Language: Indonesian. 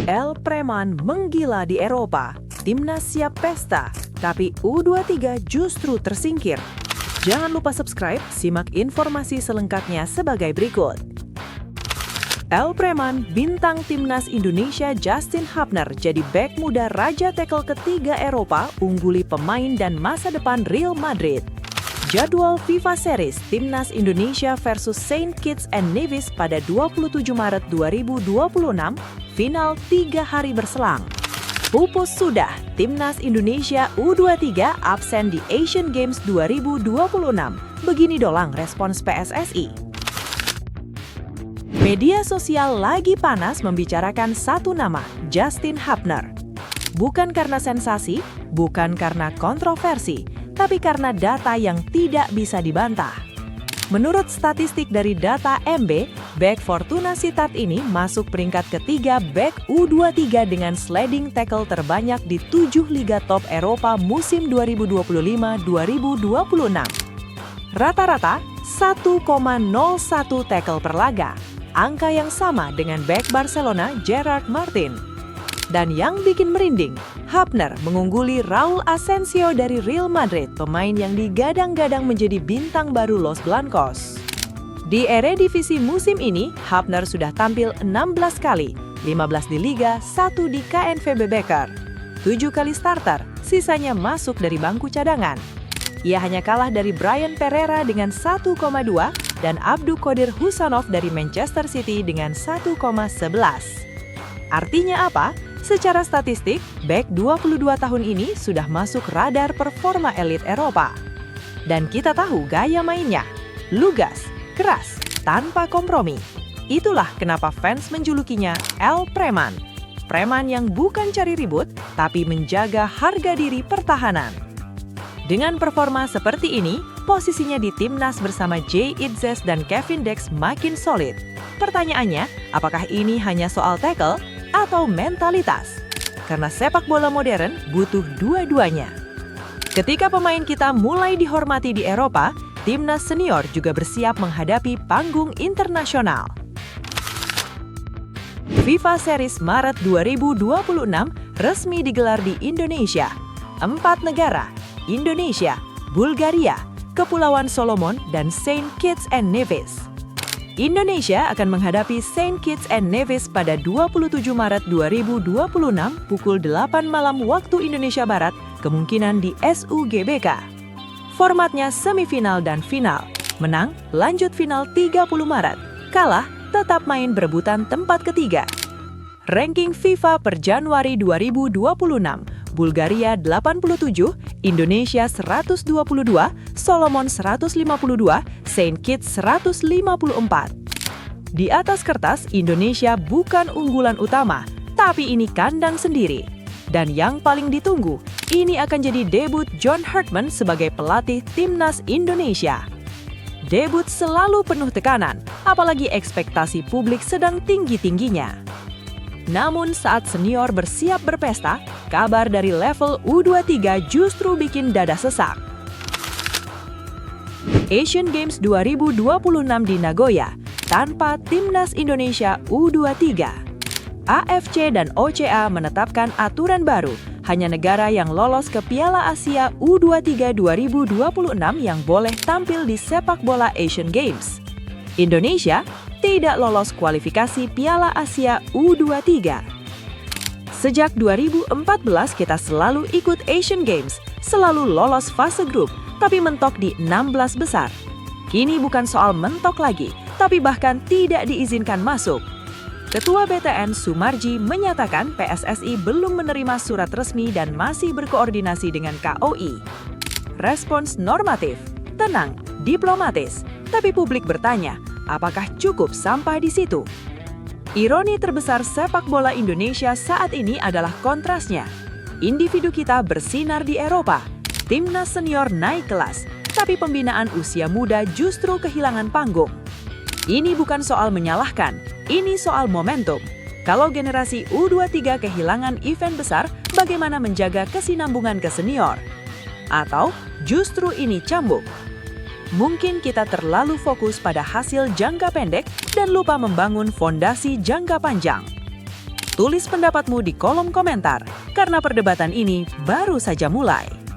El Preman menggila di Eropa. Timnas siap pesta, tapi U23 justru tersingkir. Jangan lupa subscribe, simak informasi selengkapnya sebagai berikut. El Preman, bintang Timnas Indonesia Justin Hubner jadi bek muda raja tackle ketiga Eropa, ungguli pemain dan masa depan Real Madrid. Jadwal FIFA Series Timnas Indonesia versus Saint Kitts and Nevis pada 27 Maret 2026, final 3 hari berselang. Pupus sudah, Timnas Indonesia U23 absen di Asian Games 2026. Begini dolang respons PSSI. Media sosial lagi panas membicarakan satu nama, Justin Hubner. Bukan karena sensasi, bukan karena kontroversi, tapi karena data yang tidak bisa dibantah. Menurut statistik dari Data MB, bek Fortuna Sittard ini masuk peringkat ketiga bek U23 dengan sliding tackle terbanyak di 7 liga top Eropa musim 2025-2026. Rata-rata 1,01 tackle per laga, angka yang sama dengan bek Barcelona Gerard Martin. Dan yang bikin merinding, Hubner mengungguli Raul Asensio dari Real Madrid, pemain yang digadang-gadang menjadi bintang baru Los Blancos. Di Eredivisie musim ini, Hubner sudah tampil 16 kali, 15 di Liga, 1 di KNVB Beker. 7 kali starter, sisanya masuk dari bangku cadangan. Ia hanya kalah dari Brian Pereira dengan 1,2 dan Abdou Qadir Husanov dari Manchester City dengan 1,11. Artinya apa? Secara statistik, bek 22 tahun ini sudah masuk radar performa elit Eropa. Dan kita tahu gaya mainnya, lugas, keras, tanpa kompromi. Itulah kenapa fans menjulukinya El Preman. Preman yang bukan cari ribut, tapi menjaga harga diri pertahanan. Dengan performa seperti ini, posisinya di timnas bersama Jay Itzes dan Kevin Dex makin solid. Pertanyaannya, apakah ini hanya soal tackle atau mentalitas? Karena sepak bola modern butuh dua-duanya. Ketika pemain kita mulai dihormati di Eropa, timnas senior juga bersiap menghadapi panggung internasional. FIFA Series Maret 2026 resmi digelar di Indonesia. 4 negara, Indonesia, Bulgaria, Kepulauan Solomon, dan Saint Kitts and Nevis. Indonesia akan menghadapi Saint Kitts and Nevis pada 27 Maret 2026 pukul 8 malam waktu Indonesia Barat, kemungkinan di SUGBK. Formatnya semifinal dan final. Menang, lanjut final 30 Maret. Kalah, tetap main berebutan tempat ketiga. Ranking FIFA per Januari 2026. Bulgaria 87, Indonesia 122, Solomon 152, Saint Kitts 154. Di atas kertas, Indonesia bukan unggulan utama, tapi ini kandang sendiri. Dan yang paling ditunggu, ini akan jadi debut John Herdman sebagai pelatih Timnas Indonesia. Debut selalu penuh tekanan, apalagi ekspektasi publik sedang tinggi-tingginya. Namun saat senior bersiap berpesta, kabar dari level U23 justru bikin dada sesak. Asian Games 2026 di Nagoya, tanpa Timnas Indonesia U23. AFC dan OCA menetapkan aturan baru, hanya negara yang lolos ke Piala Asia U23 2026 yang boleh tampil di sepak bola Asian Games. Indonesia tidak lolos kualifikasi Piala Asia U23. Sejak 2014 kita selalu ikut Asian Games, selalu lolos fase grup, tapi mentok di 16 besar. Kini bukan soal mentok lagi, tapi bahkan tidak diizinkan masuk. Ketua BTN Sumarji menyatakan PSSI belum menerima surat resmi dan masih berkoordinasi dengan KOI. Respons normatif, tenang, diplomatis, tapi publik bertanya, apakah cukup sampai di situ? Ironi terbesar sepak bola Indonesia saat ini adalah kontrasnya. Individu kita bersinar di Eropa, timnas senior naik kelas, tapi pembinaan usia muda justru kehilangan panggung. Ini bukan soal menyalahkan, ini soal momentum. Kalau generasi U23 kehilangan event besar, bagaimana menjaga kesinambungan ke senior? Atau justru ini cambuk? Mungkin kita terlalu fokus pada hasil jangka pendek dan lupa membangun fondasi jangka panjang. Tulis pendapatmu di kolom komentar, karena perdebatan ini baru saja mulai.